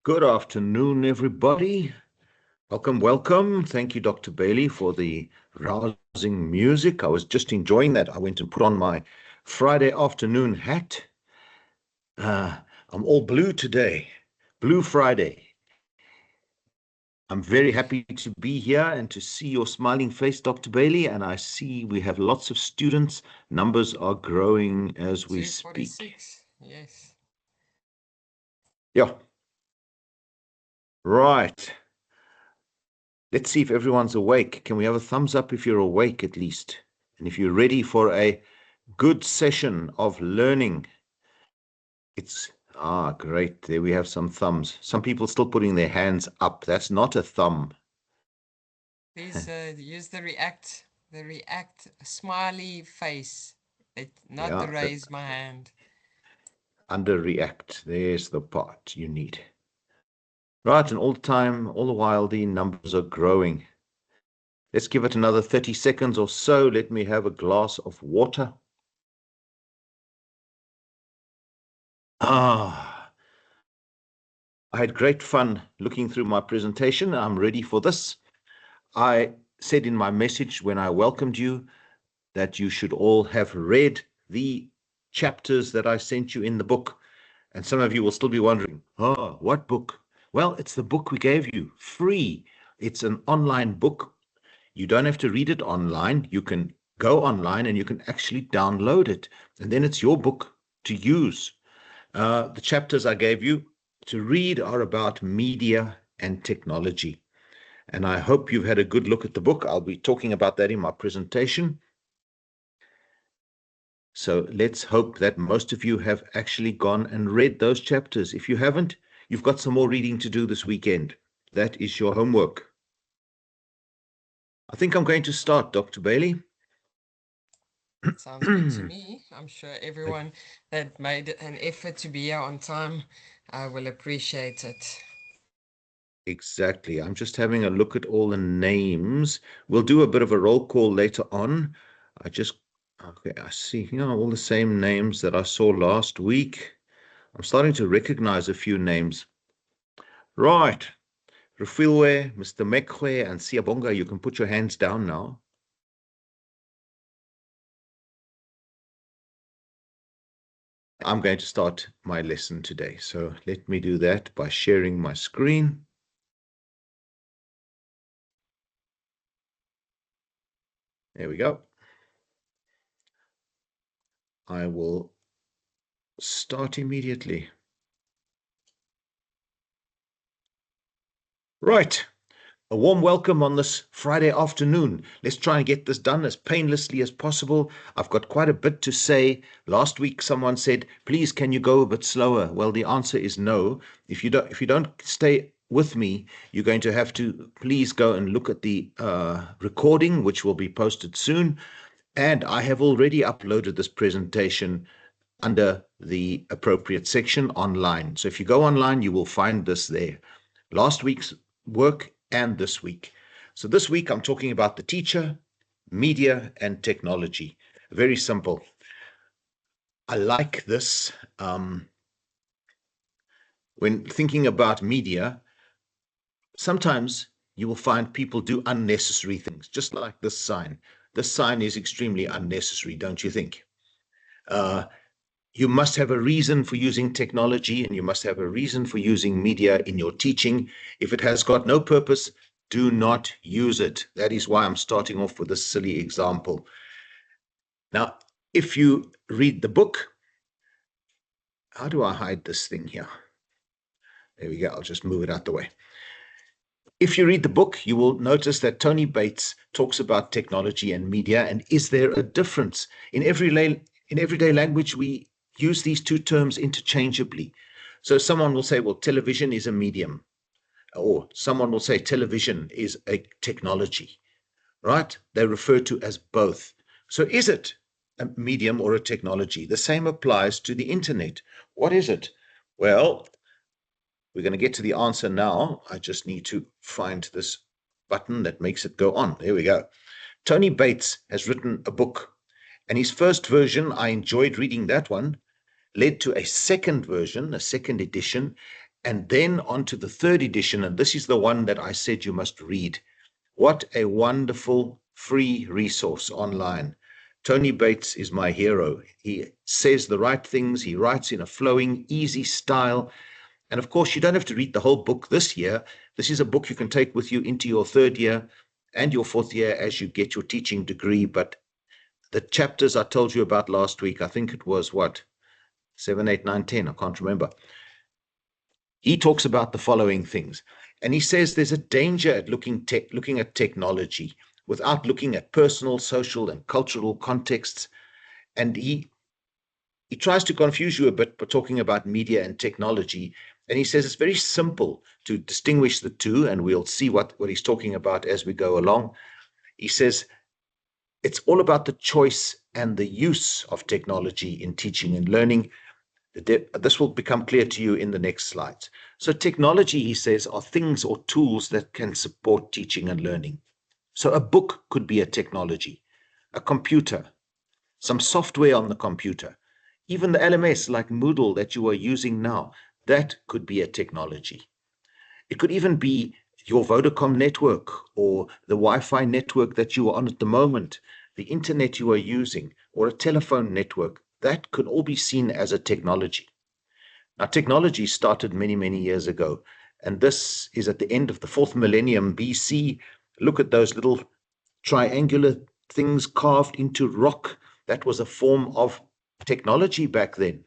Good afternoon, everybody. Welcome, welcome. Thank you, Dr. Bailey, for the rousing music. I was just enjoying that. I went and put on my Friday afternoon hat. I'm all blue today, Blue Friday. I'm very happy to be here and to see your smiling face, Dr. Bailey. And I see we have lots of students. Numbers are growing as we speak. 246, yes. Yeah, right. Let's see if everyone's awake. Can we have a thumbs up if you're awake at least? And if you're ready for a good session of learning. Great. There we have some thumbs. Some people still putting their hands up. That's not a thumb. Please use the react smiley face, not the Yeah, the raise my hand. underreact. There's the part you need. Right, and all the time, all the while, the numbers are growing. Let's give it another 30 seconds or so. Let me have a glass of water. I had great fun looking through my presentation. I'm ready for this. I said in my message when I welcomed you that you should all have read the chapters that I sent you in the book. And some of you will still be wondering, oh, what book? Well, it's the book we gave you, free. It's an online book. You don't have to read it online. You can go online and you can actually download it. And then it's your book to use. The chapters I gave you to read are about media and technology. And I hope you've had a good look at the book. I'll be talking about that in my presentation. So let's hope that most of you have actually gone and read those chapters. If you haven't, you've got some more reading to do this weekend. That is your homework. I think I'm going to start, Dr. Bailey. Sounds good to me. I'm sure everyone that made an effort to be here on time will appreciate it. Exactly. I'm just having a look at all the names. We'll do a bit of a roll call later on. Okay, I see, all the same names that I saw last week. I'm starting to recognize a few names. Right. Rufilwe, Mr. Mekwe, and Siabonga, you can put your hands down now. I'm going to start my lesson today. So let me do that by sharing my screen. There we go. I will start immediately. Right. A warm welcome on this Friday afternoon. Let's try and get this done as painlessly as possible. I've got quite a bit to say. Last week, someone said, please, can you go a bit slower? Well, the answer is no. If you don't stay with me, you're going to have to please go and look at the recording, which will be posted soon. And I have already uploaded this presentation under the appropriate section online. So if you go online, you will find this there. Last week's work and this week. So this week I'm talking about the teacher, media, and technology. Very simple. I like this. When thinking about media, sometimes you will find people do unnecessary things, just like this sign. This sign is extremely unnecessary, don't you think? You must have a reason for using technology, and you must have a reason for using media in your teaching. If it has got no purpose, do not use it. That is why I'm starting off with this silly example. Now, if you read the book, how do I hide this thing here? There we go. I'll just move it out the way. If you read the book, you will notice that Tony Bates talks about technology and media, and is there a difference? In everyday language, we use these two terms interchangeably. So someone will say, well, television is a medium, or someone will say television is a technology, right? They refer to as both. So is it a medium or a technology? The same applies to the internet. What is it? Well, we're going to get to the answer now. I just need to find this button that makes it go on. There we go. Tony Bates has written a book, and his first version, I enjoyed reading that one, led to a second version, a second edition, And then on to the third edition, and this is the one that I said you must read. What a wonderful free resource online. Tony Bates is my hero. He says the right things. He writes in a flowing, easy style. And of course, you don't have to read the whole book this year. This is a book you can take with you into your third year and your fourth year as you get your teaching degree. But the chapters I told you about last week, I think it was what, 7, 8, 9, 10, I can't remember. He talks about the following things. And he says there's a danger at looking at technology without looking at personal, social, and cultural contexts. And he tries to confuse you a bit by talking about media and technology. And he says it's very simple to distinguish the two, and we'll see what he's talking about as we go along. He says it's all about the choice and the use of technology in teaching and learning. This will become clear to you in the next slides. So technology, he says, are things or tools that can support teaching and learning. So a book could be a technology, a computer, some software on the computer, even the LMS like Moodle that you are using now, that could be a technology. It could even be your Vodacom network or the Wi-Fi network that you are on at the moment, the internet you are using, or a telephone network. That could all be seen as a technology. Now, technology started many, many years ago, and this is at the end of the 4th millennium BC. Look at those little triangular things carved into rock. That was a form of technology back then.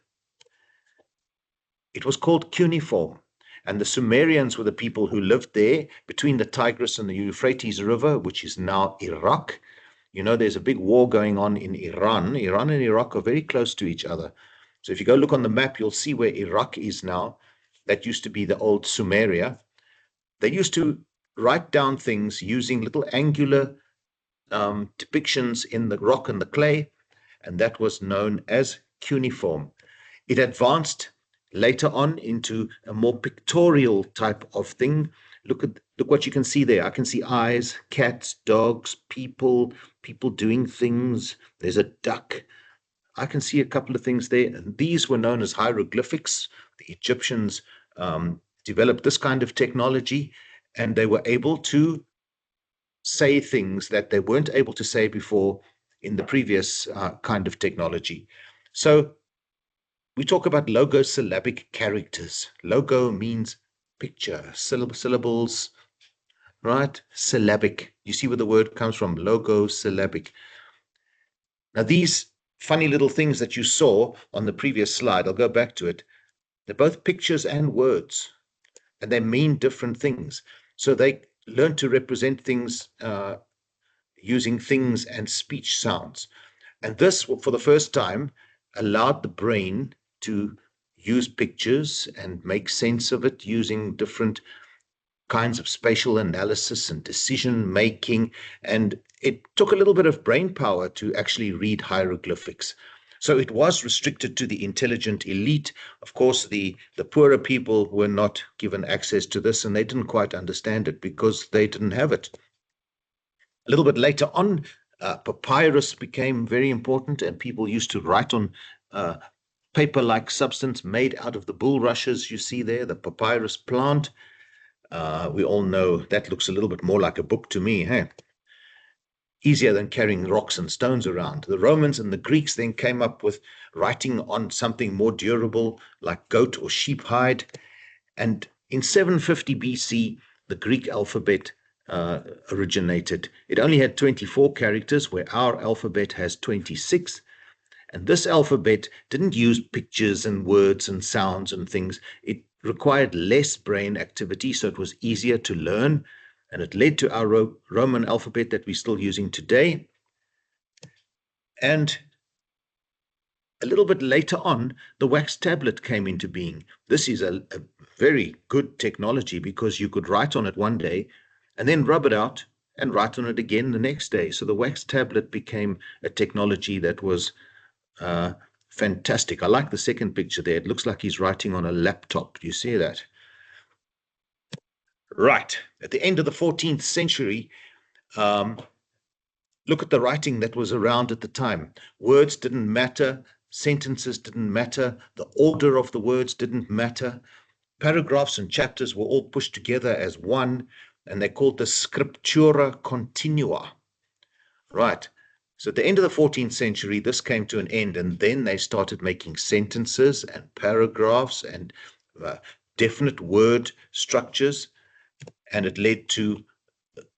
It was called cuneiform, and the Sumerians were the people who lived there between the Tigris and the Euphrates River, which is now Iraq. You know, there's a big war going on in Iran. Iran and Iraq are very close to each other. So if you go look on the map, you'll see where Iraq is now. That used to be the old Sumeria. They used to write down things using little angular depictions in the rock and the clay, and that was known as cuneiform. It advanced later on into a more pictorial type of thing. Look what you can see there. I can see eyes, cats, dogs, people doing things. There's a duck. I can see a couple of things there. And these were known as hieroglyphics. The Egyptians developed this kind of technology, and they were able to say things that they weren't able to say before in the previous kind of technology. So we talk about logosyllabic characters. Logo means picture, syllables, right? Syllabic. You see where the word comes from, logosyllabic. Now, these funny little things that you saw on the previous slide, I'll go back to it. They're both pictures and words, and they mean different things. So they learn to represent things using things and speech sounds. And this, for the first time, allowed the brain to use pictures and make sense of it using different kinds of spatial analysis and decision making. And it took a little bit of brain power to actually read hieroglyphics. So it was restricted to the intelligent elite. Of course, the poorer people were not given access to this, and they didn't quite understand it because they didn't have it. A little bit later on, papyrus became very important, and people used to write on paper-like substance made out of the bulrushes you see there, the papyrus plant. We all know that looks a little bit more like a book to me, hey? Easier than carrying rocks and stones around. The Romans and the Greeks then came up with writing on something more durable, like goat or sheep hide. And in 750 BC, the Greek alphabet originated. It only had 24 characters, where our alphabet has 26. And this alphabet didn't use pictures and words and sounds and things. It required less brain activity, so it was easier to learn. And it led to our Roman alphabet that we're still using today. And a little bit later on, the wax tablet came into being. This is a very good technology because you could write on it one day and then rub it out and write on it again the next day. So the wax tablet became a technology that was fantastic. I like the second picture there. It looks like he's writing on a laptop. Do you see that? Right. At the end of the 14th century, look at the writing that was around at the time. Words didn't matter. Sentences didn't matter. The order of the words didn't matter. paragraphs and chapters were all pushed together as one, and they called the scriptura continua. Right. So at the end of the 14th century, this came to an end, and then they started making sentences and paragraphs and uh, definite word structures, and it led to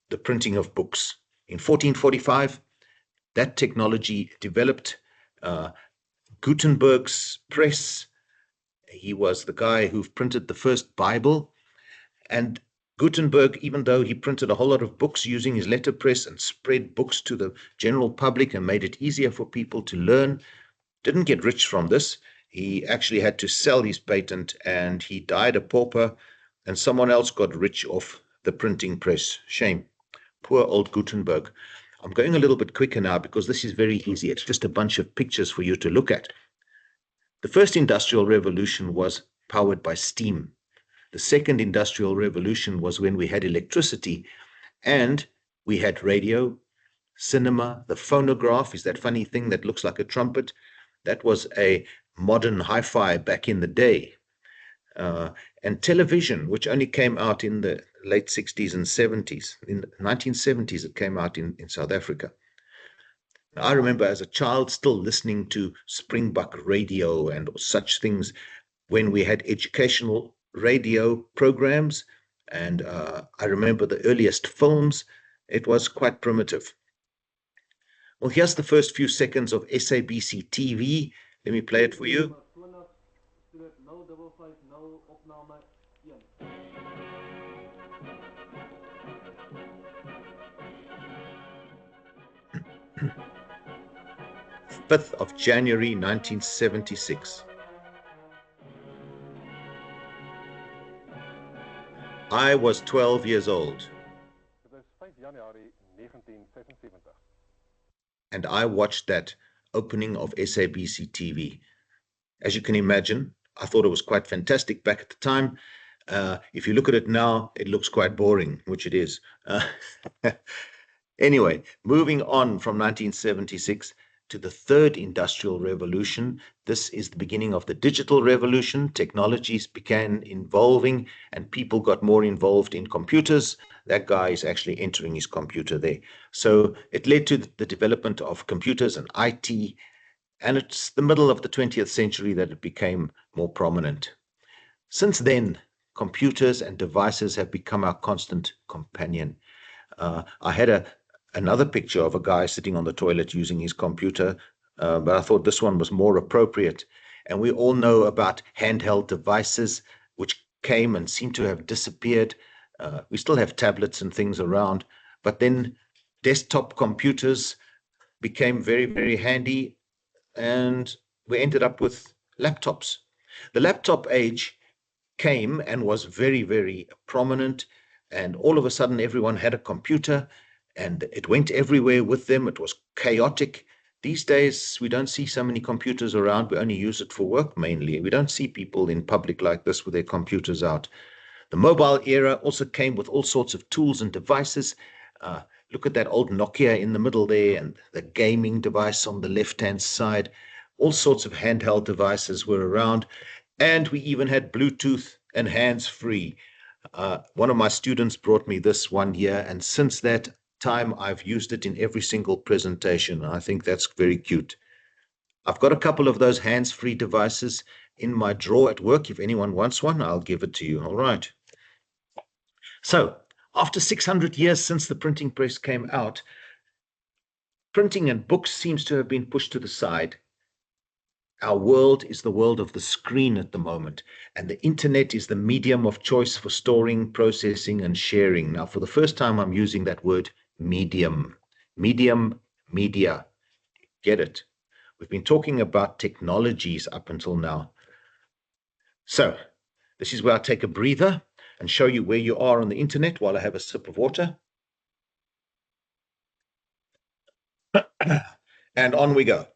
the printing of books. In 1445, that technology developed. Gutenberg's press. He was the guy who printed the first Bible. And Gutenberg, even though he printed a whole lot of books using his letterpress and spread books to the general public and made it easier for people to learn, didn't get rich from this. He actually had to sell his patent, and he died a pauper, and someone else got rich off the printing press. Shame. Poor old Gutenberg. I'm going a little bit quicker now because this is very easy. It's just a bunch of pictures for you to look at. The first industrial revolution was powered by steam. The second industrial revolution was when we had electricity, and we had radio, cinema. The phonograph is that funny thing that looks like a trumpet. That was a modern hi-fi back in the day. And television, which only came out in the late 60s and 70s. In the 1970s, it came out in South Africa. I remember as a child still listening to Springbok radio and such things when we had educational radio programs. And I remember the earliest films. It was quite primitive. Well, here's the first few seconds of SABC TV. Let me play it for you. 5th of January 1976. I was 12 years old. And I watched that opening of SABC TV. As you can imagine, I thought it was quite fantastic back at the time. If you look at it now, it looks quite boring, which it is. Anyway, moving on from 1976 to the third industrial revolution. This is the beginning of the digital revolution. Technologies began evolving and people got more involved in computers. That guy is actually entering his computer there. So it led to the development of computers and IT, and it's the middle of the 20th century that it became more prominent. Since then, computers and devices have become our constant companion. I had another picture of a guy sitting on the toilet using his computer, but I thought this one was more appropriate. And we all know about handheld devices, which came and seem to have disappeared. We still have tablets and things around, but then desktop computers became very, very handy, and we ended up with laptops. The laptop age came and was very, very prominent, and all of a sudden everyone had a computer, and it went everywhere with them. It was chaotic. These days, we don't see so many computers around. We only use it for work mainly. We don't see people in public like this with their computers out. The mobile era also came with all sorts of tools and devices. Look at that old Nokia in the middle there, and the gaming device on the left-hand side. All sorts of handheld devices were around, and we even had Bluetooth and hands-free. One of my students brought me this one year, and since that time, I've used it in every single presentation. I think that's very cute. I've got a couple of those hands-free devices in my drawer at work. If anyone wants one, I'll give it to you. All right. So, after 600 years since the printing press came out, printing and books seems to have been pushed to the side. Our world is the world of the screen at the moment, and the internet is the medium of choice for storing, processing, and sharing. Now, for the first time, I'm using that word medium. Medium, media. Get it? We've been talking about technologies up until now. So, this is where I take a breather and show you where you are on the internet while I have a sip of water. And on we go.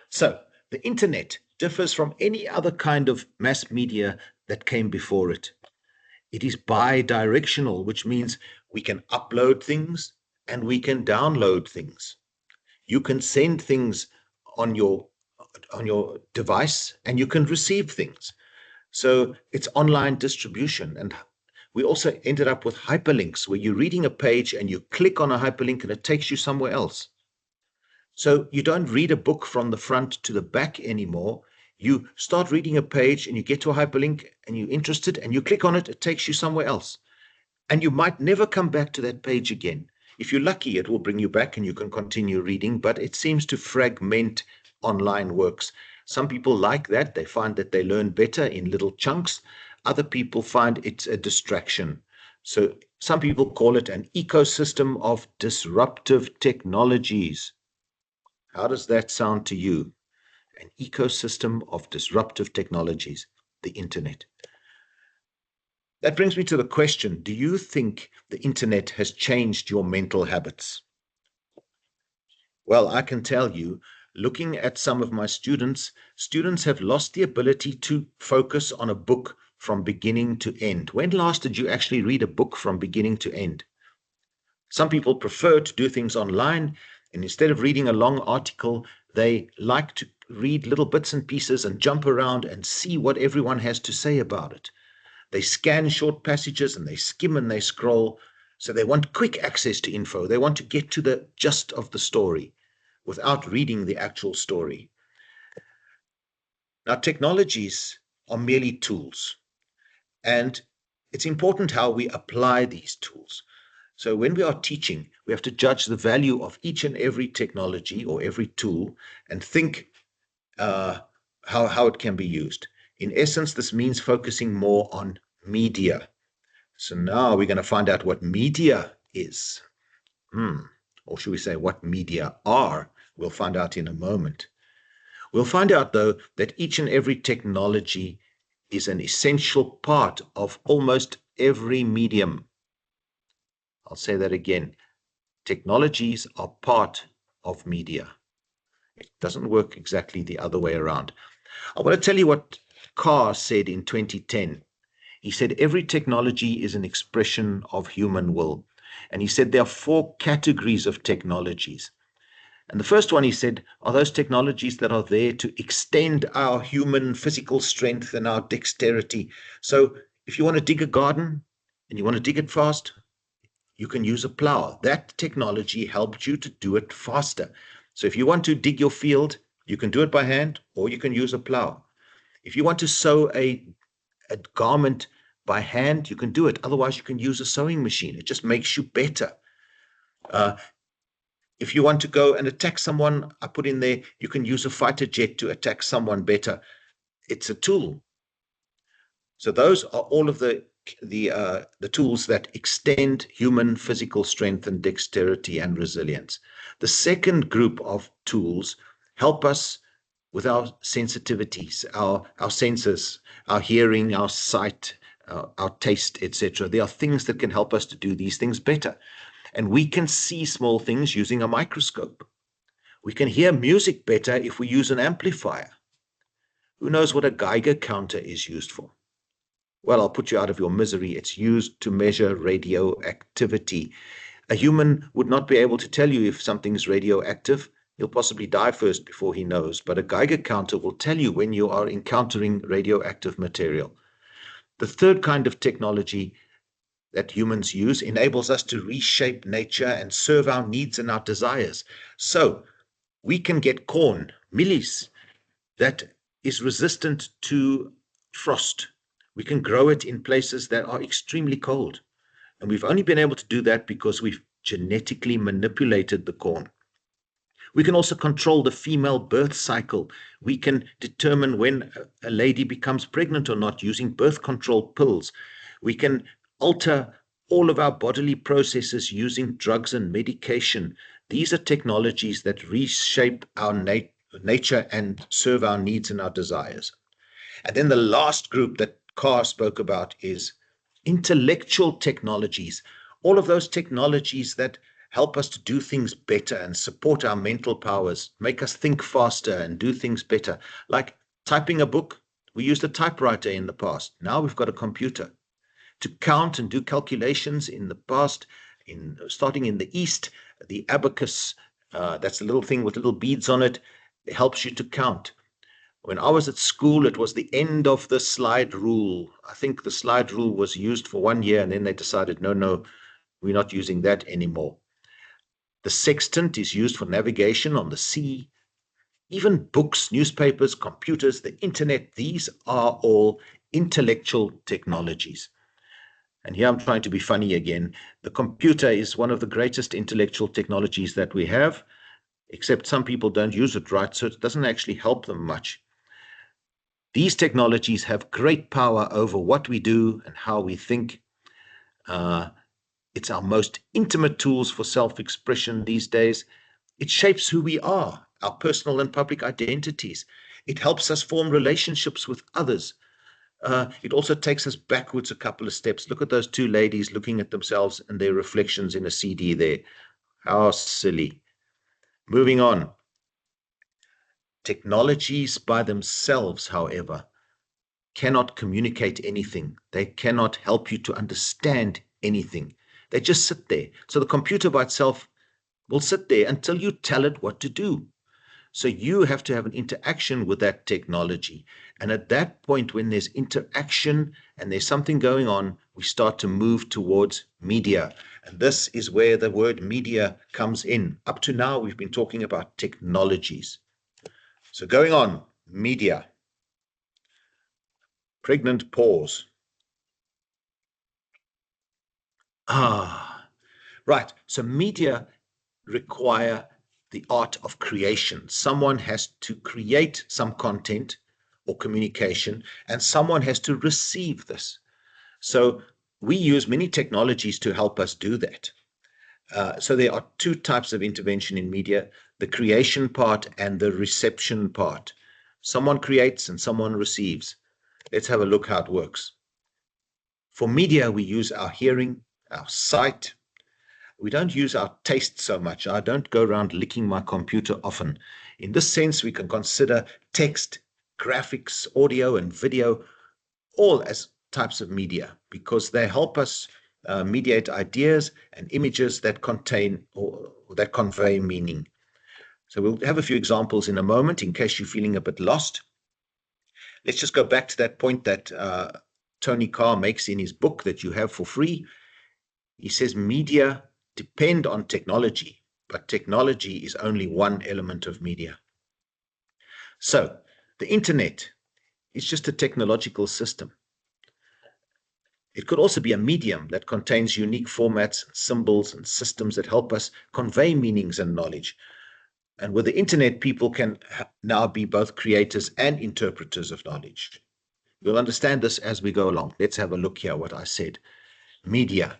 So, the internet differs from any other kind of mass media that came before it. It is bi-directional, which means we can upload things and we can download things. You can send things on your device and you can receive things. So it's online distribution. And we also ended up with hyperlinks where you're reading a page and you click on a hyperlink and it takes you somewhere else. So you don't read a book from the front to the back anymore. You start reading a page and you get to a hyperlink and you're interested and you click on it, it takes you somewhere else. And you might never come back to that page again. If you're lucky, it will bring you back and you can continue reading, but it seems to fragment online works. Some people like that. They find that they learn better in little chunks. Other people find it's a distraction. So some people call it an ecosystem of disruptive technologies. How does that sound to you? An ecosystem of disruptive technologies, the internet. That brings me to the question, do you think the internet has changed your mental habits? Well, I can tell you, looking at some of my students have lost the ability to focus on a book from beginning to end. When last did you actually read a book from beginning to end? Some people prefer to do things online, and instead of reading a long article, they like to read little bits and pieces and jump around and see what everyone has to say about it. They scan short passages and they skim and they scroll. So they want quick access to info. They want to get to the gist of the story without reading the actual story. Now, technologies are merely tools, and it's important how we apply these tools. So when we are teaching, we have to judge the value of each and every technology or every tool and think how it can be used. In essence, this means focusing more on media. So now we're going to find out what media is. Or should we say what media are? We'll find out in a moment. We'll find out, though, that each and every technology is an essential part of almost every medium. I'll say that again. Technologies are part of media. It doesn't work exactly the other way around. I want to tell you what Carr said in 2010. He said every technology is an expression of human will. And he said there are 4 categories of technologies. And the first one, he said, are those technologies that are there to extend our human physical strength and our dexterity. So if you want to dig a garden and you want to dig it fast, you can use a plow. That technology helped you to do it faster. So if you want to dig your field, you can do it by hand or you can use a plow. If you want to sew a garment by hand, you can do it. Otherwise, you can use a sewing machine. It just makes you better. If you want to go and attack someone, I put in there, you can use a fighter jet to attack someone better. It's a tool. So those are all of the tools that extend human physical strength and dexterity and resilience. The second group of tools help us with our sensitivities, our senses, our hearing, our sight, our taste, etc. There are things that can help us to do these things better. And we can see small things using a microscope. We can hear music better if we use an amplifier. Who knows what a Geiger counter is used for? Well, I'll put you out of your misery. It's used to measure radioactivity. A human would not be able to tell you if something's radioactive. He'll possibly die first before he knows. But a Geiger counter will tell you when you are encountering radioactive material. The third kind of technology that humans use enables us to reshape nature and serve our needs and our desires. So we can get corn, millis, that is resistant to frost. We can grow it in places that are extremely cold. And we've only been able to do that because we've genetically manipulated the corn. We can also control the female birth cycle. We can determine when a lady becomes pregnant or not using birth control pills. We can alter all of our bodily processes using drugs and medication. These are technologies that reshape our nature and serve our needs and our desires. And then the last group that Carr spoke about is intellectual technologies, all of those technologies that help us to do things better and support our mental powers, make us think faster and do things better. Like typing a book, we used a typewriter in the past. Now we've got a computer. To count and do calculations in the past, starting in the East, the abacus, that's a little thing with little beads on it, it helps you to count. When I was at school, it was the end of the slide rule. I think the slide rule was used for 1 year, and then they decided, no, we're not using that anymore. The sextant is used for navigation on the sea. Even books, newspapers, computers, the internet, these are all intellectual technologies. And here I'm trying to be funny again. The computer is one of the greatest intellectual technologies that we have, except some people don't use it right, so it doesn't actually help them much. These technologies have great power over what we do and how we think. It's our most intimate tools for self-expression these days. It shapes who we are, our personal and public identities. It helps us form relationships with others. It also takes us backwards a couple of steps. Look at those two ladies looking at themselves and their reflections in a CD there. How silly. Moving on. Technologies by themselves, however, cannot communicate anything. They cannot help you to understand anything. They just sit there. So the computer by itself will sit there until you tell it what to do. So you have to have an interaction with that technology. And at that point, when there's interaction and there's something going on, we start to move towards media. And this is where the word media comes in. Up to now, we've been talking about technologies. So going on, media. Pregnant pause. Right. So media require the art of creation. Someone has to create some content or communication, and someone has to receive this. So we use many technologies to help us do that. So there are two types of intervention in media, the creation part and the reception part. Someone creates and someone receives. Let's have a look how it works. For media, we use our hearing, our sight. We don't use our taste so much. I don't go around licking my computer often. In this sense, we can consider text, graphics, audio, and video all as types of media because they help us mediate ideas and images that contain or that convey meaning. So we'll have a few examples in a moment in case you're feeling a bit lost. Let's just go back to that point that Tony Carr makes in his book that you have for free. He says media depend on technology, but technology is only one element of media. So the internet is just a technological system. It could also be a medium that contains unique formats, symbols, and systems that help us convey meanings and knowledge. And with the internet, people can now be both creators and interpreters of knowledge. We'll understand this as we go along. Let's have a look here what I said. Media.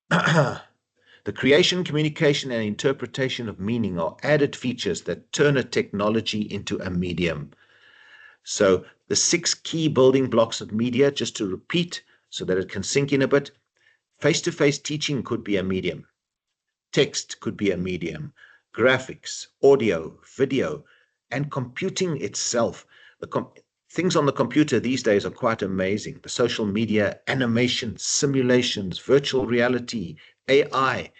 The creation, communication, and interpretation of meaning are added features that turn a technology into a medium. So the 6 key building blocks of media, just to repeat so that it can sink in a bit. Face-to-face teaching could be a medium. Text could be a medium. Graphics, audio, video, and computing itself. Things on the computer these days are quite amazing. The social media, animation, simulations, virtual reality, AI,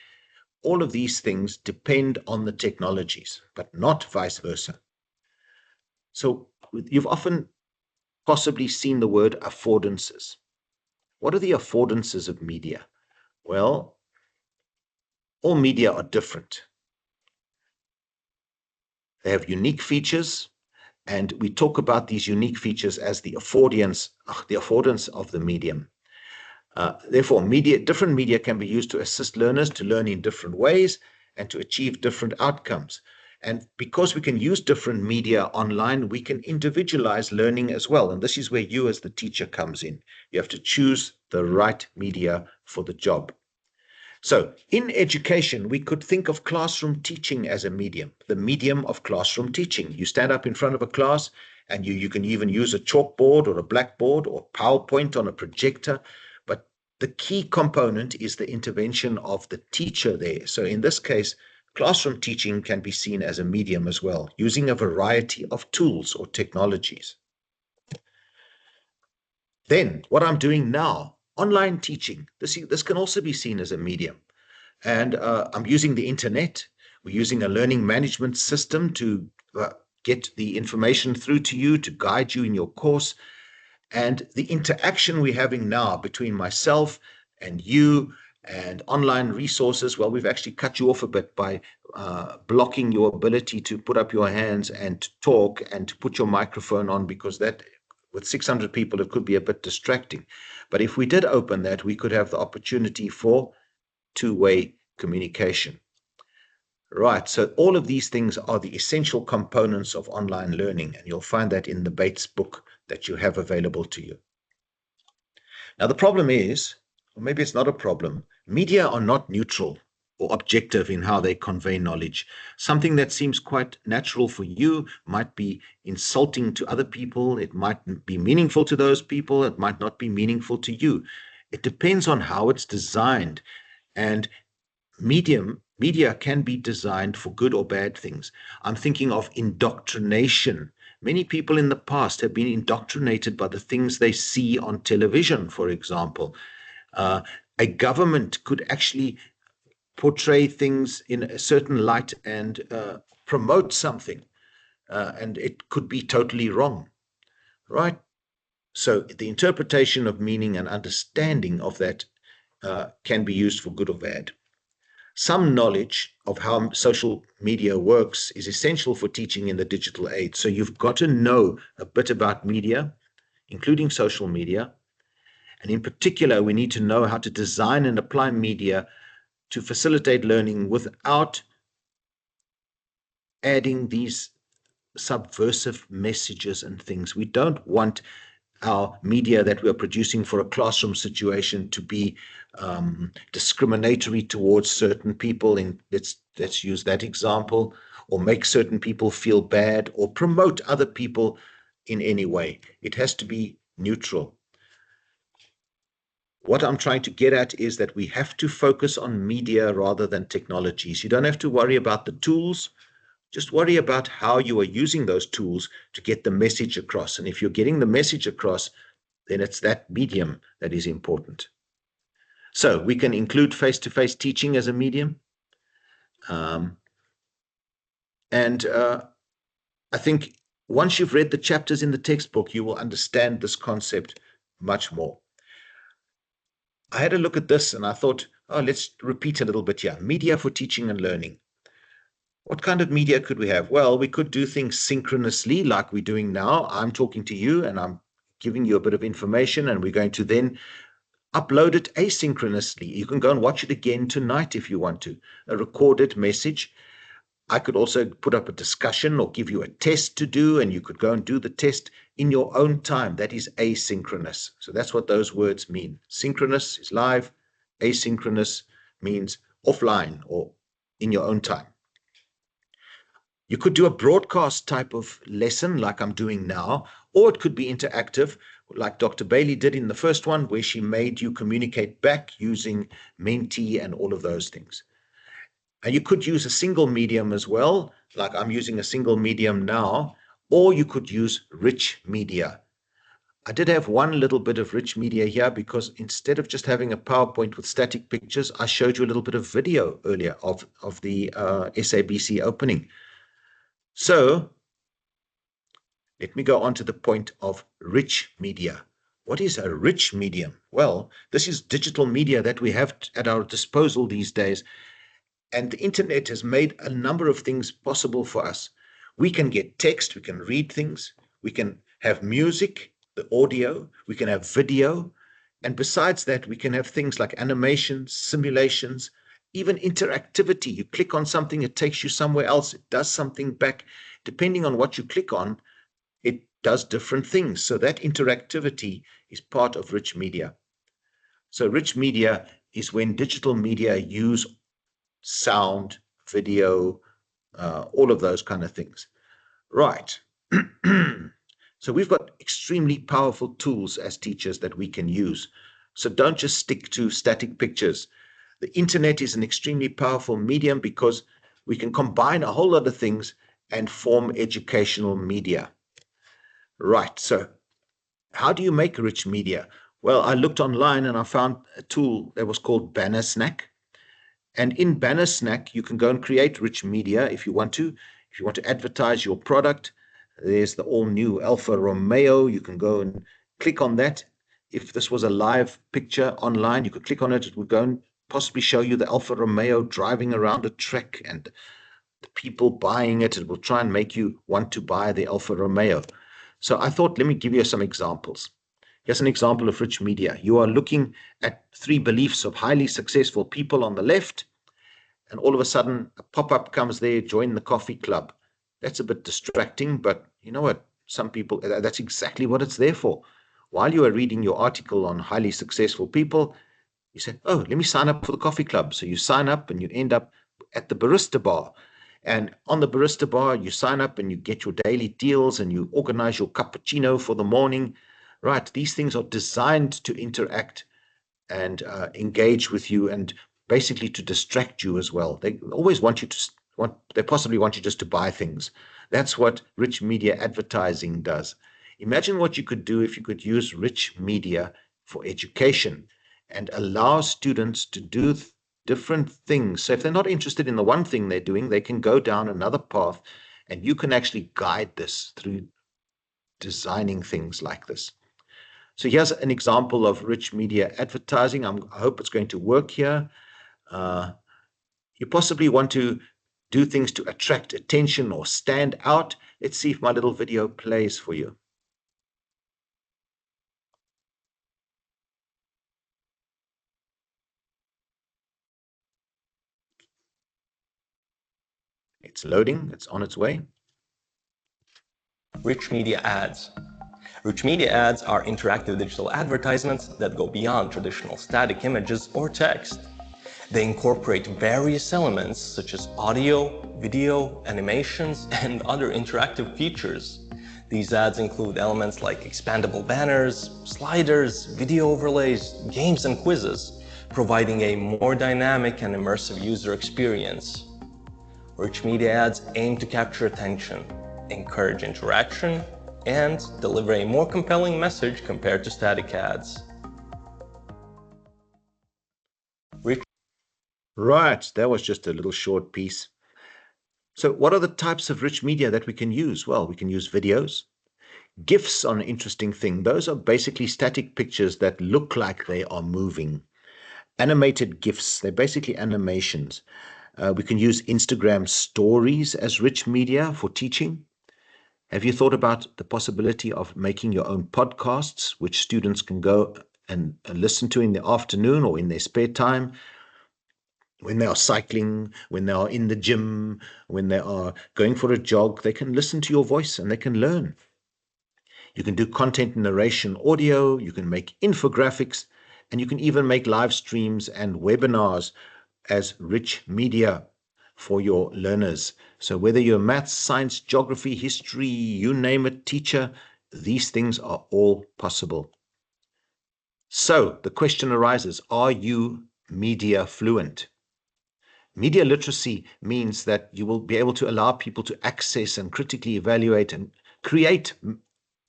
all of these things depend on the technologies, but not vice versa. So you've often possibly seen the word affordances. What are the affordances of media? Well, all media are different. They have unique features, and we talk about these unique features as the affordance of the medium. Therefore, different media can be used to assist learners to learn in different ways and to achieve different outcomes. And because we can use different media online, we can individualize learning as well. And this is where you as the teacher comes in. You have to choose the right media for the job. So in education, we could think of classroom teaching as a medium, the medium of classroom teaching. You stand up in front of a class and you can even use a chalkboard or a blackboard or PowerPoint on a projector. But the key component is the intervention of the teacher there. So in this case, classroom teaching can be seen as a medium as well, using a variety of tools or technologies. Then what I'm doing now, online teaching, this can also be seen as a medium. And I'm using the internet. We're using a learning management system to get the information through to you, to guide you in your course. And the interaction we're having now between myself and you and online resources, well, we've actually cut you off a bit by blocking your ability to put up your hands and to talk and to put your microphone on, because that, with 600 people, it could be a bit distracting. But if we did open that, we could have the opportunity for two-way communication. Right, so all of these things are the essential components of online learning, and you'll find that in the Bates book that you have available to you. Now, the problem is, or maybe it's not a problem, media are not neutral or objective in how they convey knowledge. Something that seems quite natural for you might be insulting to other people. It might be meaningful to those people. It might not be meaningful to you. It depends on how it's designed. And media can be designed for good or bad things. I'm thinking of indoctrination. Many people in the past have been indoctrinated by the things they see on television, for example. A government could actually portray things in a certain light and promote something, and it could be totally wrong, right? So the interpretation of meaning and understanding of that can be used for good or bad. Some knowledge of how social media works is essential for teaching in the digital age. So you've got to know a bit about media, including social media. And in particular, we need to know how to design and apply media to facilitate learning without adding these subversive messages and things. We don't want our media that we're producing for a classroom situation to be discriminatory towards certain people. And let's use that example, or make certain people feel bad, or promote other people in any way. It has to be neutral. What I'm trying to get at is that we have to focus on media rather than technologies. You don't have to worry about the tools. Just worry about how you are using those tools to get the message across. And if you're getting the message across, then it's that medium that is important. So we can include face-to-face teaching as a medium. And I think once you've read the chapters in the textbook, you will understand this concept much more. I had a look at this and I thought, oh, let's repeat a little bit here. Media for teaching and learning. What kind of media could we have? Well, we could do things synchronously like we're doing now. I'm talking to you and I'm giving you a bit of information, and we're going to then upload it asynchronously. You can go and watch it again tonight if you want to, a recorded message. I could also put up a discussion or give you a test to do, and you could go and do the test in your own time. That is asynchronous. So that's what those words mean. Synchronous is live. Asynchronous means offline or in your own time. You could do a broadcast type of lesson like I'm doing now, or it could be interactive like Dr. Bailey did in the first one, where she made you communicate back using Menti and all of those things. And you could use a single medium as well, like I'm using a single medium now, or you could use rich media. I did have one little bit of rich media here because instead of just having a PowerPoint with static pictures, I showed you a little bit of video earlier of the SABC opening. So let me go on to the point of rich media. What is a rich medium? Well, this is digital media that we have at our disposal these days. And the internet has made a number of things possible for us. We can get text, we can read things, we can have music, the audio, we can have video. And besides that, we can have things like animations, simulations, even interactivity. You click on something, it takes you somewhere else, it does something back. Depending on what you click on, it does different things. So that interactivity is part of rich media. So rich media is when digital media use sound, video, all of those kind of things. Right. So we've got extremely powerful tools as teachers that we can use. So don't just stick to static pictures. The internet is an extremely powerful medium because we can combine a whole lot of things and form educational media. Right. So how do you make rich media? Well, I looked online and I found a tool that was called Banner Snack. And in Banner Snack, you can go and create rich media if you want to. If you want to advertise your product, There's the all-new Alfa Romeo. You can go and click on that. If this was a live picture online, you could click on it. It would go and possibly show you the Alfa Romeo driving around a track and the people buying it. It will try and make you want to buy the Alfa Romeo. So I thought, let me give you some examples. Here's an example of rich media. You are looking at 3 beliefs of highly successful people on the left, and all of a sudden a pop-up comes there, join the coffee club. That's a bit distracting, but you know what? Some people, that's exactly what it's there for. While you are reading your article on highly successful people, you say, oh, let me sign up for the coffee club. So you sign up and you end up at the barista bar. And on the barista bar, you sign up and you get your daily deals and you organize your cappuccino for the morning. Right. These things are designed to interact and engage with you and basically to distract you as well. They always want you to they possibly want you just to buy things. That's what rich media advertising does. Imagine what you could do if you could use rich media for education and allow students to do different things. So if they're not interested in the one thing they're doing, they can go down another path, and you can actually guide this through designing things like this. So here's an example of rich media advertising. I hope it's going to work here. You possibly want to do things to attract attention or stand out. Let's see if my little video plays for you. It's loading. It's on its way. Rich media ads. Rich media ads are interactive digital advertisements that go beyond traditional static images or text. They incorporate various elements such as audio, video, animations, and other interactive features. These ads include elements like expandable banners, sliders, video overlays, games, and quizzes, providing a more dynamic and immersive user experience. Rich media ads aim to capture attention, encourage interaction, and deliver a more compelling message compared to static ads. Right, that was just a little short piece. So what are the types of rich media that we can use? Well, we can use videos. GIFs are an interesting thing. Those are basically static pictures that look like they are moving. Animated GIFs, they're basically animations. We can use Instagram stories as rich media for teaching. Have you thought about the possibility of making your own podcasts, which students can go and listen to in the afternoon or in their spare time? When they are cycling, when they are in the gym, when they are going for a jog, they can listen to your voice and they can learn. You can do content narration audio, you can make infographics, and you can even make live streams and webinars as rich media for your learners. So whether you're maths, science, geography, history, you name it, teacher, these things are all possible. So the question arises, are you media fluent? Media literacy means that you will be able to allow people to access and critically evaluate and create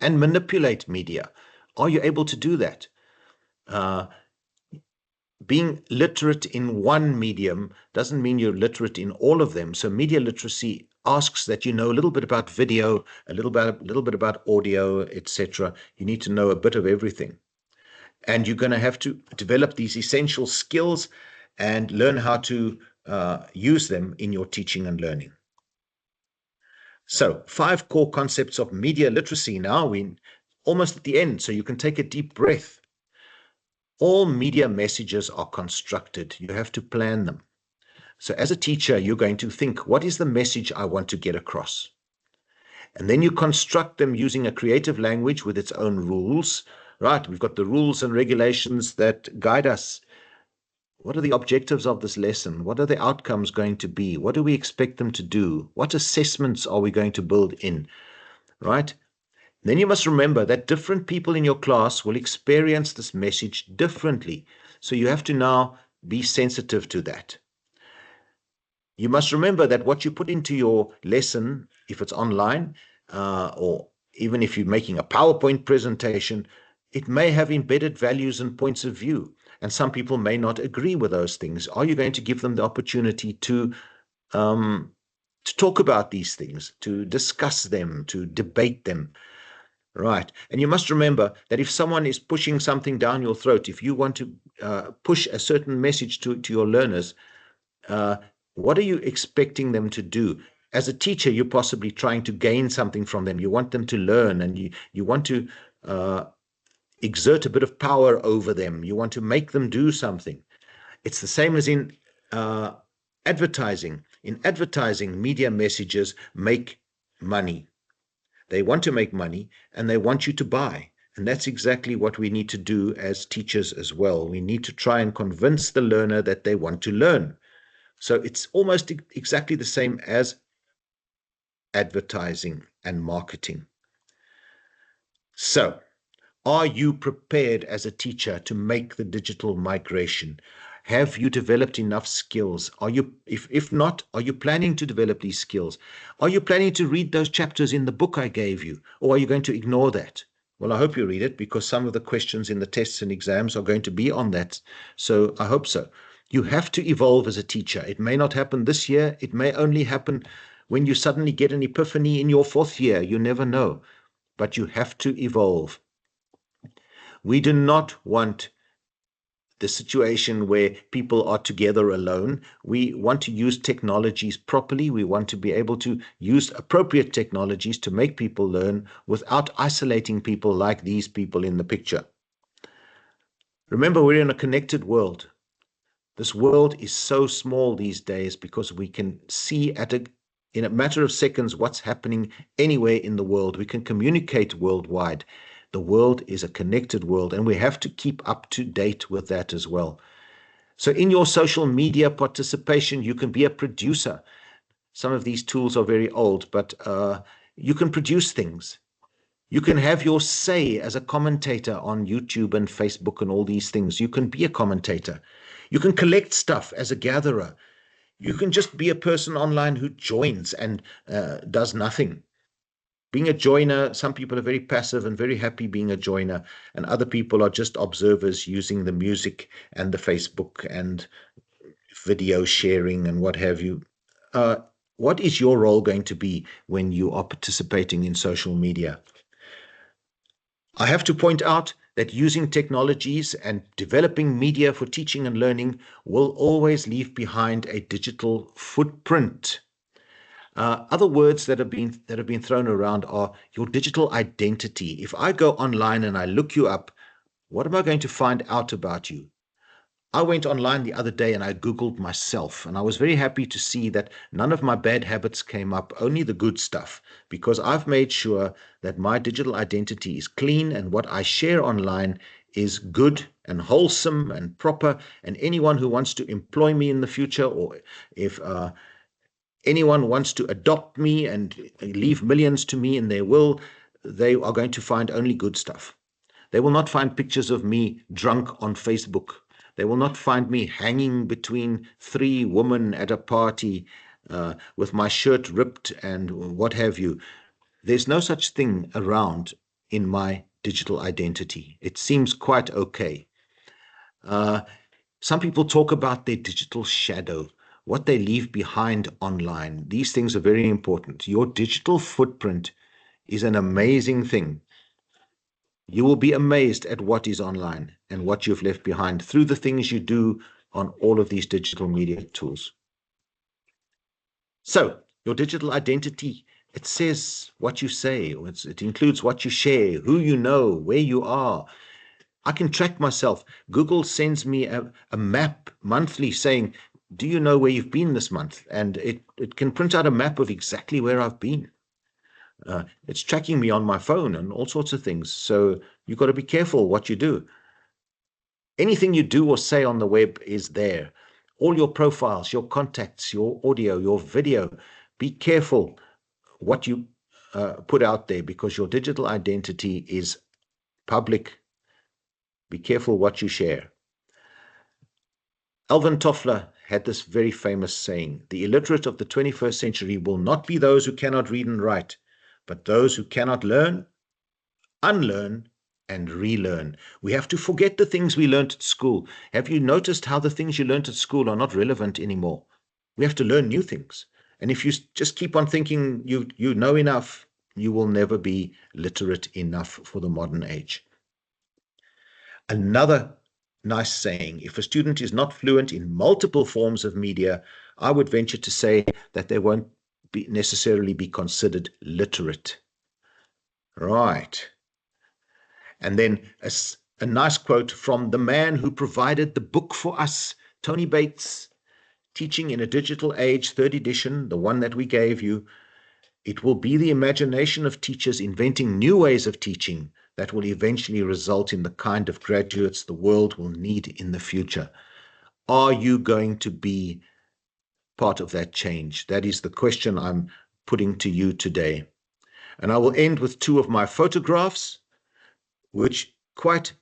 and manipulate media. Are you able to do that? Being literate in one medium doesn't mean you're literate in all of them. So media literacy asks that you know a little bit about video, a little bit about audio, etc. You need to know a bit of everything. And you're going to have to develop these essential skills and learn how to use them in your teaching and learning. So 5 core concepts of media literacy. Now we're almost at the end, so you can take a deep breath. All media messages are constructed. You have to plan them. So as a teacher, you're going to think, what is the message I want to get across? And then you construct them using a creative language with its own rules, right? We've got the rules and regulations that guide us. What are the objectives of this lesson? What are the outcomes going to be? What do we expect them to do? What assessments are we going to build in, right? Then you must remember that different people in your class will experience this message differently. So you have to now be sensitive to that. You must remember that what you put into your lesson, if it's online, or even if you're making a PowerPoint presentation, it may have embedded values and points of view. And some people may not agree with those things. Are you going to give them the opportunity to to talk about these things, to discuss them, to debate them. Right. And you must remember that if someone is pushing something down your throat, if you want to push a certain message to your learners, what are you expecting them to do? As a teacher, you're possibly trying to gain something from them. You want them to learn, and you want to exert a bit of power over them. You want to make them do something. It's the same as in advertising. In advertising, media messages make money. They want to make money, and they want you to buy. And that's exactly what we need to do as teachers as well. We need to try and convince the learner that they want to learn. So it's almost exactly the same as advertising and marketing. So, are you prepared as a teacher to make the digital migration? Have you developed enough skills? Are you, if not, are you planning to develop these skills? Are you planning to read those chapters in the book I gave you? Or are you going to ignore that? Well, I hope you read it, because some of the questions in the tests and exams are going to be on that. So I hope so. You have to evolve as a teacher. It may not happen this year. It may only happen when you suddenly get an epiphany in your 4th year. You never know. But you have to evolve. We do not want the situation where people are together alone. We want to use technologies properly. We want to be able to use appropriate technologies to make people learn without isolating people like these people in the picture. Remember, we're in a connected world. This world is so small these days because we can see in a matter of seconds what's happening anywhere in the world. We can communicate worldwide. The world is a connected world, and we have to keep up to date with that as well. So in your social media participation, you can be a producer. Some of these tools are very old, but you can produce things. You can have your say as a commentator on YouTube and Facebook and all these things. You can be a commentator. You can collect stuff as a gatherer. You can just be a person online who joins and does nothing. Being a joiner, some people are very passive and very happy being a joiner, and other people are just observers using the music and the Facebook and video sharing and what have you. What is your role going to be when you are participating in social media? I have to point out that using technologies and developing media for teaching and learning will always leave behind a digital footprint. Other words that have been thrown around are your digital identity. If I go online and I look you up, what am I going to find out about you? I went online the other day and I Googled myself, and I was very happy to see that none of my bad habits came up, only the good stuff, because I've made sure that my digital identity is clean and what I share online is good and wholesome and proper. And anyone who wants to employ me in the future, or if anyone wants to adopt me and leave millions to me in their will, they are going to find only good stuff. They will not find pictures of me drunk on Facebook. They will not find me hanging between 3 women at a party with my shirt ripped and what have you. There's no such thing around in my digital identity. It seems quite okay. Some people talk about their digital shadow, what they leave behind online. These things are very important. Your digital footprint is an amazing thing. You will be amazed at what is online and what you've left behind through the things you do on all of these digital media tools. So, your digital identity, it says what you say, or it includes what you share, who you know, where you are. I can track myself. Google sends me a map monthly saying, do you know where you've been this month? And it can print out a map of exactly where I've been. It's tracking me on my phone and all sorts of things. So you've got to be careful what you do. Anything you do or say on the web is there. All your profiles, your contacts, your audio, your video. Be careful what you put out there, because your digital identity is public. Be careful what you share. Alvin Toffler had this very famous saying, the illiterate of the 21st century will not be those who cannot read and write, but those who cannot learn, unlearn, and relearn. We have to forget the things we learned at school. Have you noticed how the things you learned at school are not relevant anymore? We have to learn new things. And if you just keep on thinking you know enough, you will never be literate enough for the modern age. Another nice saying, if a student is not fluent in multiple forms of media, I would venture to say that they won't necessarily be considered literate. Right. And then a nice quote from the man who provided the book for us, Tony Bates, Teaching in a Digital Age, 3rd edition, the one that we gave you. It will be the imagination of teachers inventing new ways of teaching that will eventually result in the kind of graduates the world will need in the future. Are you going to be part of that change? That is the question I'm putting to you today. And I will end with 2 of my photographs, which quite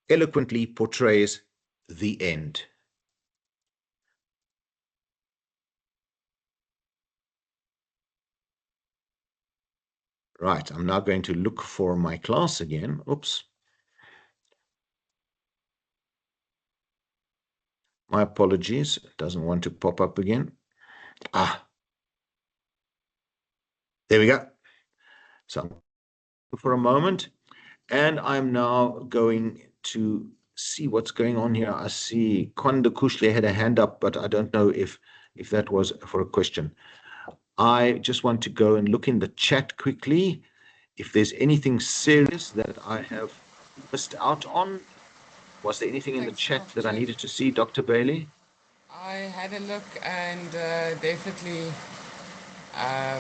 eloquently portrays the end. Right, I'm now going to look for my class again. Oops. My apologies. It doesn't want to pop up again. There we go. So for a moment, and I'm now going to see what's going on here. I see Kwanda Kushle had a hand up, but I don't know if that was for a question. I just want to go and look in the chat quickly if there's anything serious that I have missed out on. Was there anything in the chat that I needed to see, Dr. Bailey? I had a look and definitely I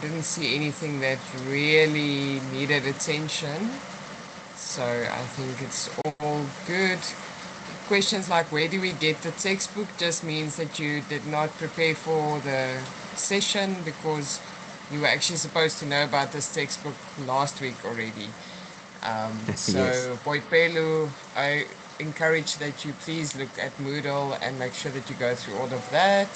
didn't see anything that really needed attention. So I think it's all good. Questions like where do we get the textbook just means that you did not prepare for the session because you were actually supposed to know about this textbook last week already. So Yes. Boipelu, I encourage that you please look at Moodle and make sure that you go through all of that.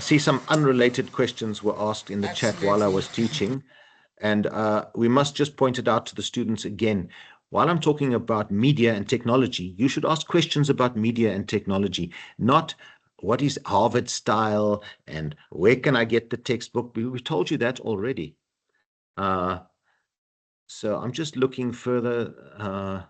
See, some unrelated questions were asked in the chat while I was teaching. And we must just point it out to the students again. While I'm talking about media and technology, you should ask questions about media and technology, not what is Harvard style and where can I get the textbook? We told you that already. So I'm just looking further.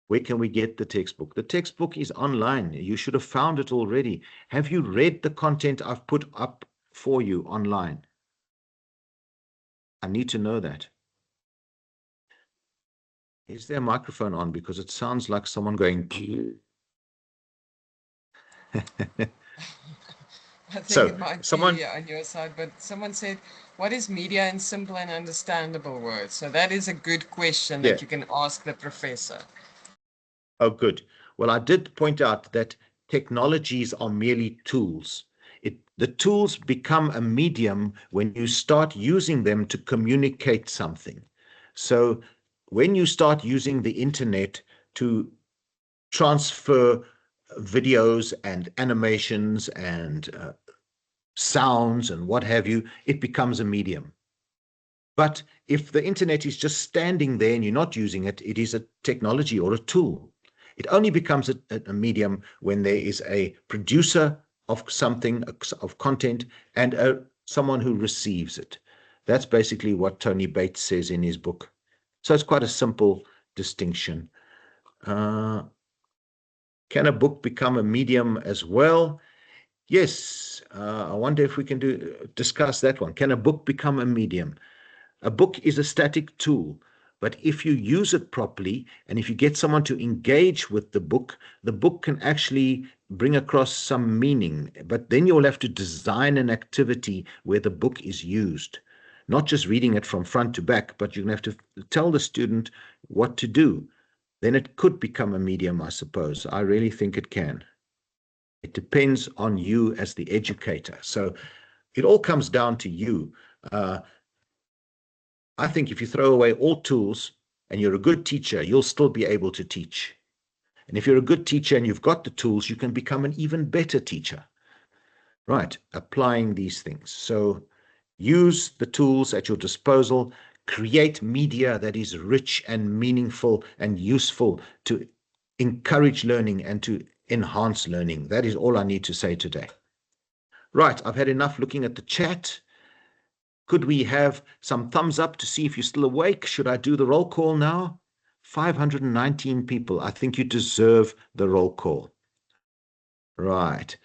Where can we get the textbook? The textbook is online. You should have found it already. Have you read the content I've put up for you online? I need to know that. Is there a microphone on? Because it sounds like someone going. I think So it might someone, be on your side, but someone said, what is media in simple and understandable words? So that is a good question yeah. that you can ask the professor. Oh, good. Well, I did point out that technologies are merely tools. The tools become a medium when you start using them to communicate something. So when you start using the internet to transfer videos and animations and sounds and what have you, it becomes a medium. But if the internet is just standing there and you're not using it, it is a technology or a tool. It only becomes a medium when there is a producer of something, of content, and someone who receives it. That's basically what Tony Bates says in his book. So it's quite a simple distinction. Can a book become a medium as well? Yes. I wonder if we can discuss that one. Can a book become a medium? A book is a static tool, but if you use it properly and if you get someone to engage with the book can actually bring across some meaning. But then you'll have to design an activity where the book is used, not just reading it from front to back, but you're going to have to tell the student what to do. Then it could become a medium, I suppose. I really think it can. It depends on you as the educator. So it all comes down to you. I think if you throw away all tools and you're a good teacher, you'll still be able to teach. And if you're a good teacher and you've got the tools, you can become an even better teacher. Right, applying these things. So use the tools at your disposal, create media that is rich and meaningful and useful to encourage learning and to enhance learning. That is all I need to say today. Right, I've had enough looking at the chat. Could we have some thumbs up to see if you're still awake? Should I do the roll call now? 519 people. I think you deserve the roll call. Right.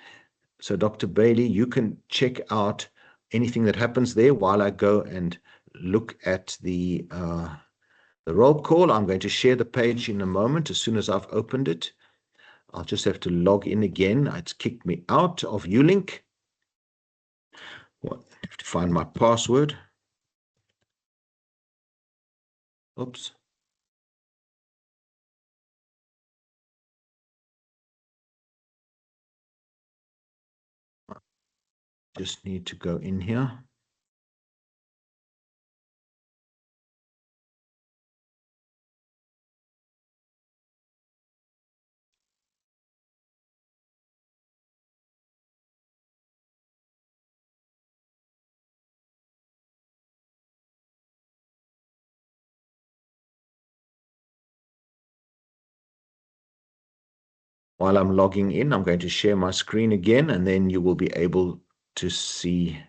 So, Dr. Bailey, you can check out anything that happens there while I go and look at the roll call. I'm going to share the page in a moment as soon as I've opened it. I'll just have to log in again. It's kicked me out of Ulink. Well, I have to find my password. Oops. Just need to go in here. While I'm logging in, I'm going to share my screen again, and then you will be able to see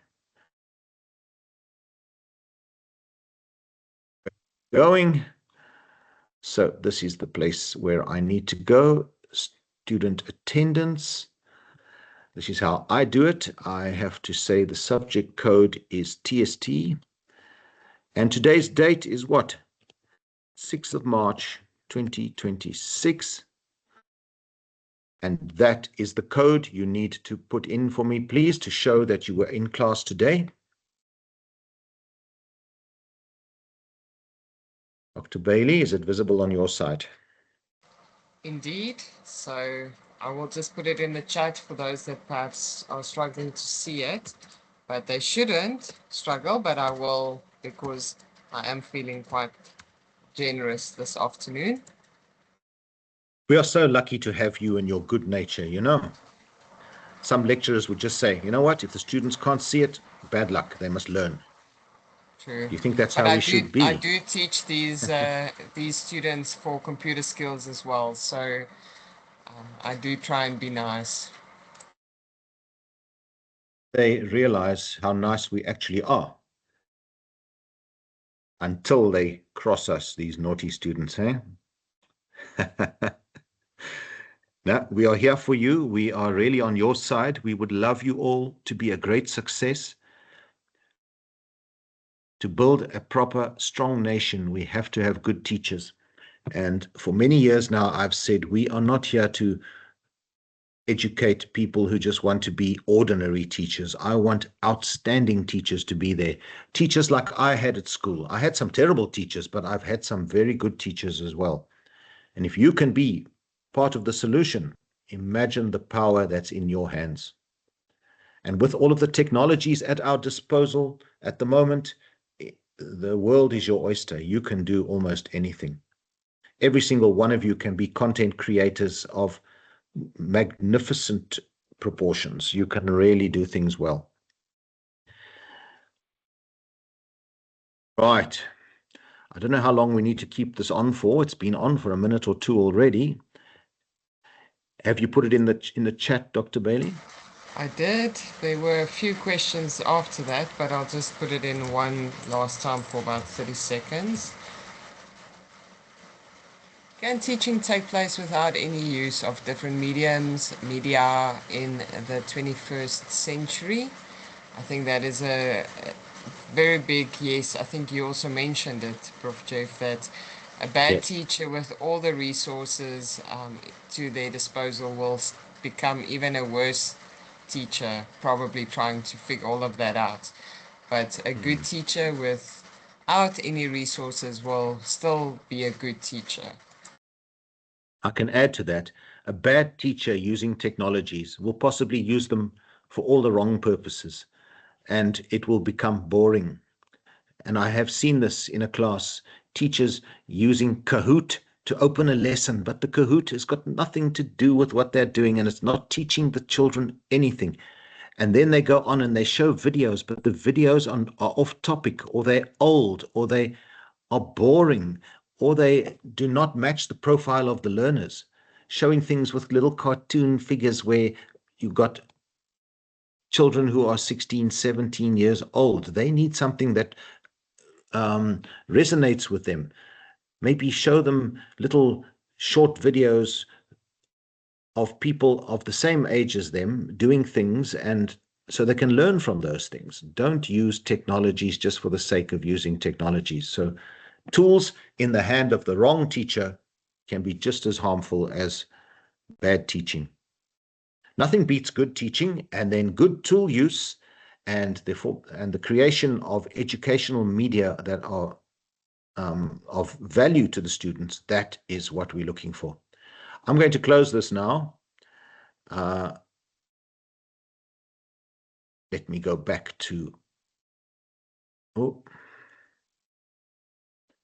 going. So this is the place where I need to go. Student attendance. This is how I do it. I have to say the subject code is TST. And today's date is what? 6th of March, 2026. And that is the code you need to put in for me, please, to show that you were in class today. Dr. Bailey, is it visible on your side? Indeed. So I will just put it in the chat for those that perhaps are struggling to see it. But they shouldn't struggle, but I will, because I am feeling quite generous this afternoon. We are so lucky to have you and your good nature, you know. Some lecturers would just say, you know what, if the students can't see it, bad luck, they must learn. True. Do you think that's But how we should be? I do teach these students for computer skills as well. So I do try and be nice. They realize how nice we actually are until they cross us, these naughty students, eh? Now, we are here for you. We are really on your side. We would love you all to be a great success. To build a proper, strong nation, we have to have good teachers. And for many years now, I've said we are not here to educate people who just want to be ordinary teachers. I want outstanding teachers to be there. Teachers like I had at school. I had some terrible teachers, but I've had some very good teachers as well. And if you can be part of the solution, imagine the power that's in your hands. And with all of the technologies at our disposal at the moment, the world is your oyster. You can do almost anything. Every single one of you can be content creators of magnificent proportions. You can really do things well. Right. I don't know how long we need to keep this on for. It's been on for a minute or two already. Have you put it in the chat, Dr. Bailey? I did. There were a few questions after that, but I'll just put it in one last time for about 30 seconds. Can teaching take place without any use of different media in the 21st century? I think that is a very big yes. I think you also mentioned it, Prof. Jeff, that a bad teacher with all the resources to their disposal will become even a worse teacher, probably trying to figure all of that out. But a good teacher without any resources will still be a good teacher. I can add to that. A bad teacher using technologies will possibly use them for all the wrong purposes, and it will become boring. And I have seen this in a class, teachers using Kahoot to open a lesson, but the Kahoot has got nothing to do with what they're doing, and it's not teaching the children anything. And then they go on and they show videos, but the videos are off topic, or they're old, or they are boring, or they do not match the profile of the learners. showing things with little cartoon figures where you've got children who are 16, 17 years old. They need something that resonates with them. Maybe show them little short videos of people of the same age as them doing things, and so they can learn from those things. Don't use technologies just for the sake of using technologies. So tools in the hand of the wrong teacher can be just as harmful as bad teaching. Nothing beats good teaching, and then good tool use, and the creation of educational media that are of value to the students. That is what we're looking for. I'm going to close this now. Let me go back to,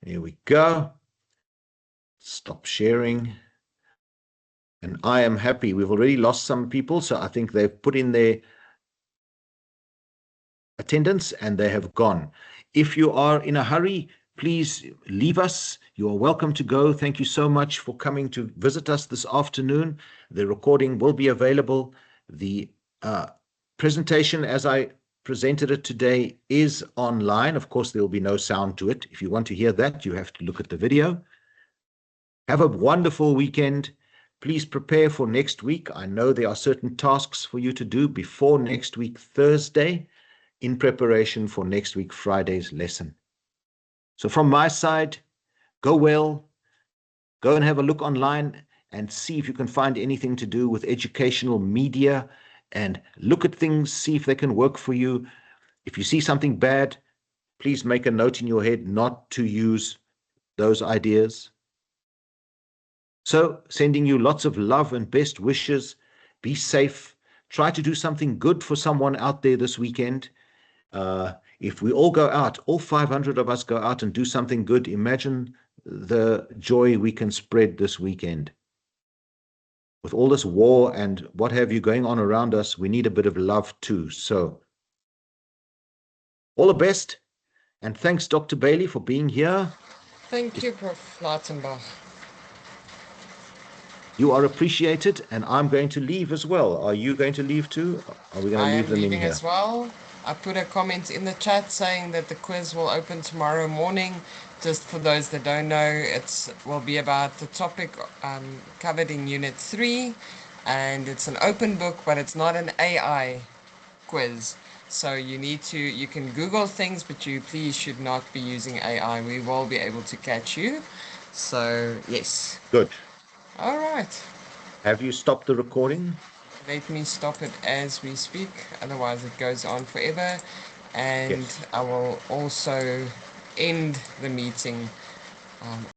here we go. Stop sharing. And I am happy. We've already lost some people, so I think they've put in their attendance and they have gone. If you are in a hurry, please leave us. You are welcome to go. Thank you so much for coming to visit us this afternoon. The recording will be available. The presentation, as I presented it today, is online. Of course, there will be no sound to it. If you want to hear that, you have to look at the video. Have a wonderful weekend. Please prepare for next week. I know there are certain tasks for you to do before next week, Thursday, in preparation for next week, Friday's lesson. So from my side, go well. Go and have a look online and see if you can find anything to do with educational media, and look at things, see if they can work for you. If you see something bad, please make a note in your head not to use those ideas. So, sending you lots of love and best wishes. Be safe. Try to do something good for someone out there this weekend. If we all go out, all 500 of us go out and do something good, imagine the joy we can spread this weekend. With all this war and what have you going on around us, we need a bit of love too. So, all the best. And thanks, Dr. Bailey, for being here. Thank you, Prof. Lautenbach. You are appreciated, and I'm going to leave as well. Are you going to leave too? Are we going to leave them in here? I am leaving as well. I put a comment in the chat saying that the quiz will open tomorrow morning. Just for those that don't know, it will be about the topic covered in Unit 3, and it's an open book, but it's not an AI quiz. So you can Google things, but you please should not be using AI. We will be able to catch you. So, yes. Good. All right. Have you stopped the recording? Let me stop it as we speak, otherwise it goes on forever. And Yes. I will also end the meeting